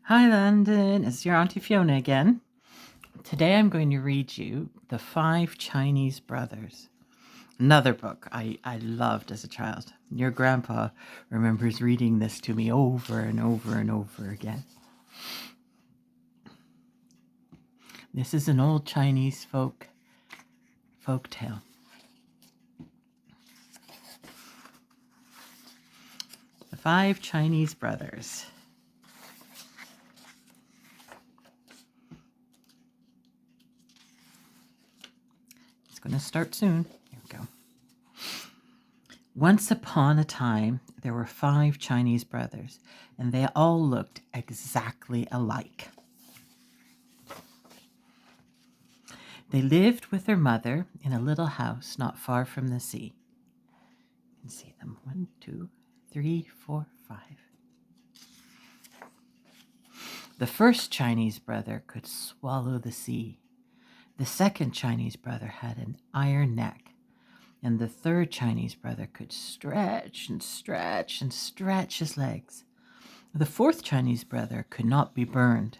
Hi London, it's your Auntie Fiona again. Today I'm going to read you The Five Chinese Brothers. Another book I loved as a child. Your grandpa remembers reading this to me over and over and over again. This is an old Chinese folk tale. The Five Chinese Brothers. It's going to start soon. Here we go. Once upon a time, there were 5 Chinese brothers, and they all looked exactly alike. They lived with their mother in a little house not far from the sea. You can see them. 1, 2, 3, 4, 5. The first Chinese brother could swallow the sea. The second Chinese brother had an iron neck. And the third Chinese brother could stretch and stretch and stretch his legs. The fourth Chinese brother could not be burned.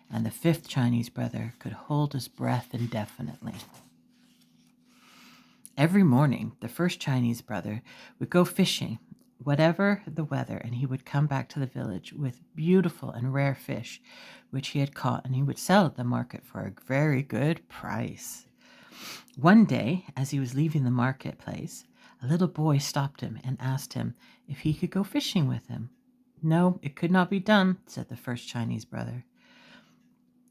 And the fifth Chinese brother could hold his breath indefinitely. Every morning, the first Chinese brother would go fishing, whatever the weather, and he would come back to the village with beautiful and rare fish, which he had caught, and he would sell at the market for a very good price. One day, as he was leaving the marketplace, a little boy stopped him and asked him if he could go fishing with him. No, it could not be done, said the first Chinese brother.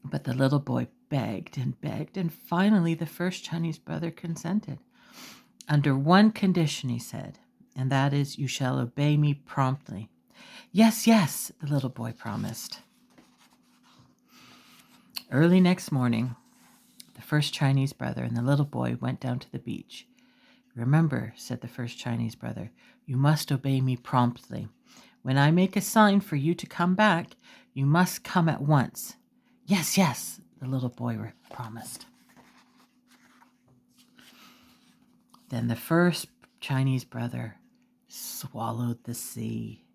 But the little boy begged, and finally the first Chinese brother consented. Under one condition, he said, and that is, you shall obey me promptly. Yes, yes, the little boy promised. Early next morning, the first Chinese brother and the little boy went down to the beach. Remember, said the first Chinese brother, you must obey me promptly. When I make a sign for you to come back, you must come at once. Yes, yes, the little boy promised. Then the first Chinese brother swallowed the sea.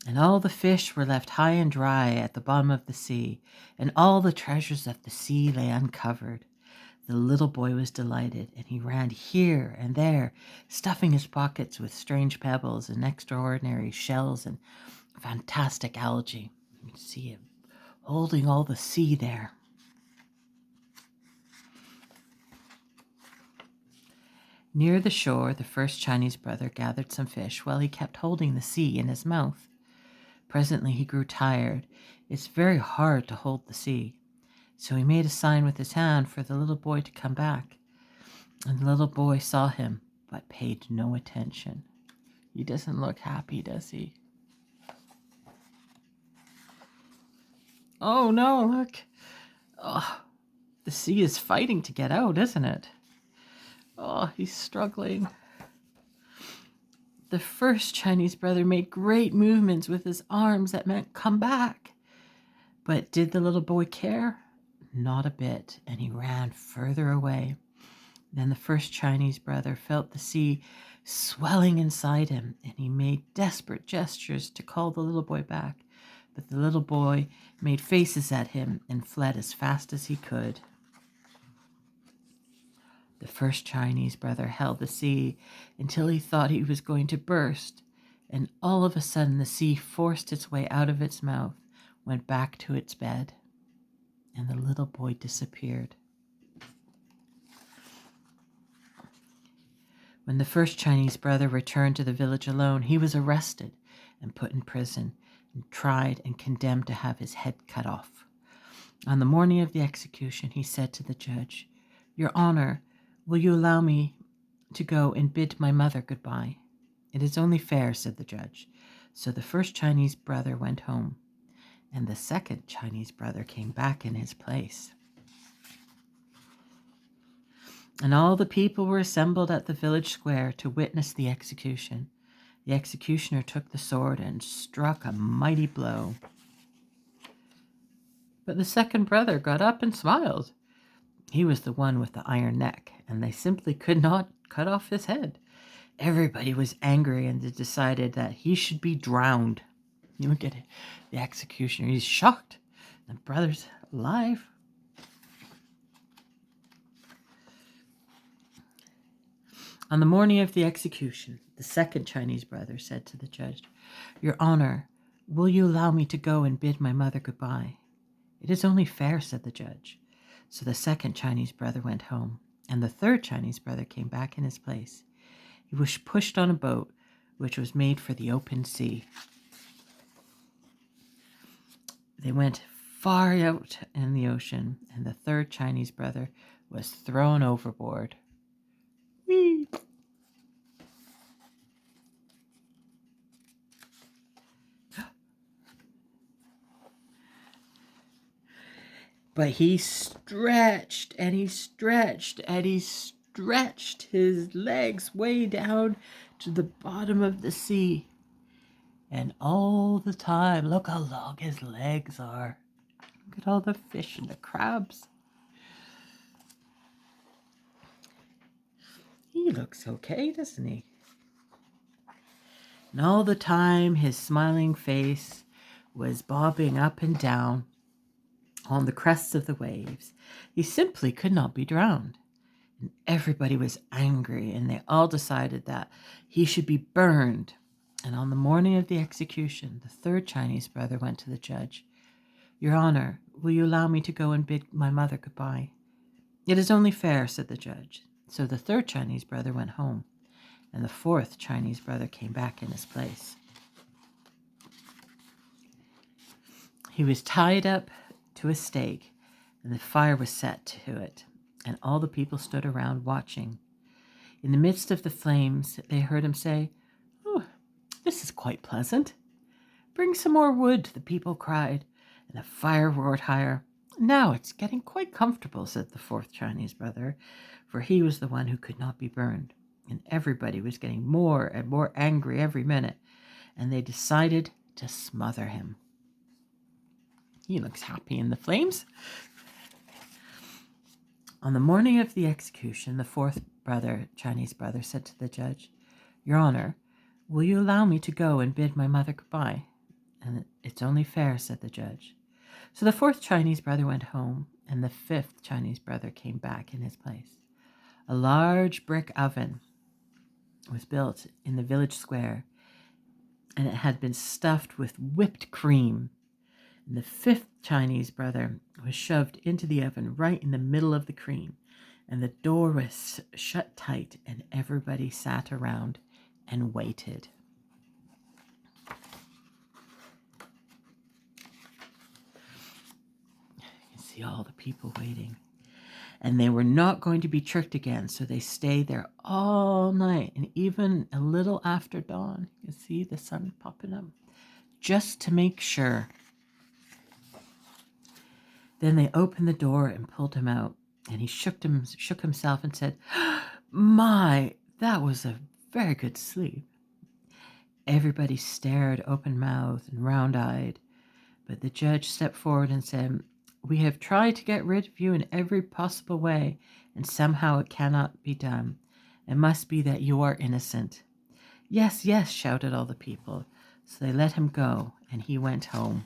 And all the fish were left high and dry at the bottom of the sea, and all the treasures of the sea lay uncovered. The little boy was delighted, and he ran here and there, stuffing his pockets with strange pebbles and extraordinary shells and fantastic algae. You can see him holding all the sea there. Near the shore, the first Chinese brother gathered some fish while he kept holding the sea in his mouth. Presently he grew tired. It's very hard to hold the sea. So he made a sign with his hand for the little boy to come back. And the little boy saw him, but paid no attention. He doesn't look happy, does he? Oh no, look. Oh, the sea is fighting to get out, isn't it? Oh, he's struggling. The first Chinese brother made great movements with his arms that meant come back. But did the little boy care? Not a bit, and he ran further away. Then the first Chinese brother felt the sea swelling inside him, and he made desperate gestures to call the little boy back. But the little boy made faces at him and fled as fast as he could. The first Chinese brother held the sea until he thought he was going to burst, and all of a sudden the sea forced its way out of its mouth, went back to its bed, and the little boy disappeared. When the first Chinese brother returned to the village alone, he was arrested and put in prison, and tried and condemned to have his head cut off. On the morning of the execution, he said to the judge, Your Honor, will you allow me to go and bid my mother goodbye? It is only fair, said the judge. So the first Chinese brother went home, and the second Chinese brother came back in his place. And all the people were assembled at the village square to witness the execution. The executioner took the sword and struck a mighty blow. But the second brother got up and smiled. He was the one with the iron neck, and they simply could not cut off his head. Everybody was angry and they decided that he should be drowned. You look at it, the executioner, he's shocked. The brother's alive. On the morning of the execution, the second Chinese brother said to the judge, "Your Honor, will you allow me to go and bid my mother goodbye?" "It is only fair," said the judge. So the second Chinese brother went home, and the third Chinese brother came back in his place. He was pushed on a boat which was made for the open sea. They went far out in the ocean, and the third Chinese brother was thrown overboard. Whee! But he stretched and he stretched and he stretched his legs way down to the bottom of the sea. And all the time, look how long his legs are. Look at all the fish and the crabs. He looks okay, doesn't he? And all the time, his smiling face was bobbing up and down on the crests of the waves. He simply could not be drowned. And everybody was angry, and they all decided that he should be burned. And on the morning of the execution, the third Chinese brother went to the judge. "Your Honor, will you allow me to go and bid my mother goodbye?" "It is only fair," said the judge. So the third Chinese brother went home, and the fourth Chinese brother came back in his place. He was tied up to a stake, and the fire was set to it, and all the people stood around watching. In the midst of the flames, they heard him say, "Oh, this is quite pleasant." "Bring some more wood," the people cried, and the fire roared higher. "Now it's getting quite comfortable," said the fourth Chinese brother, for he was the one who could not be burned, and everybody was getting more and more angry every minute, and they decided to smother him. He looks happy in the flames. On the morning of the execution, the fourth Chinese brother, said to the judge, "Your Honor, will you allow me to go and bid my mother goodbye?" "And it's only fair," said the judge. So the fourth Chinese brother went home, and the fifth Chinese brother came back in his place. A large brick oven was built in the village square, and it had been stuffed with whipped cream. And the fifth Chinese brother was shoved into the oven right in the middle of the cream, and the door was shut tight, and everybody sat around and waited. You can see all the people waiting. And they were not going to be tricked again, so they stayed there all night, and even a little after dawn. You can see the sun popping up, just to make sure. Then they opened the door and pulled him out, and he shook himself and said, "My, that was a very good sleep." Everybody stared open-mouthed and round-eyed, but the judge stepped forward and said, "We have tried to get rid of you in every possible way, and somehow it cannot be done. It must be that you are innocent." "Yes, yes," shouted all the people. So they let him go, and he went home.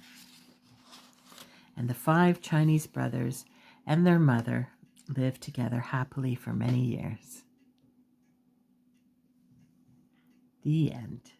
And the 5 Chinese brothers and their mother lived together happily for many years. The end.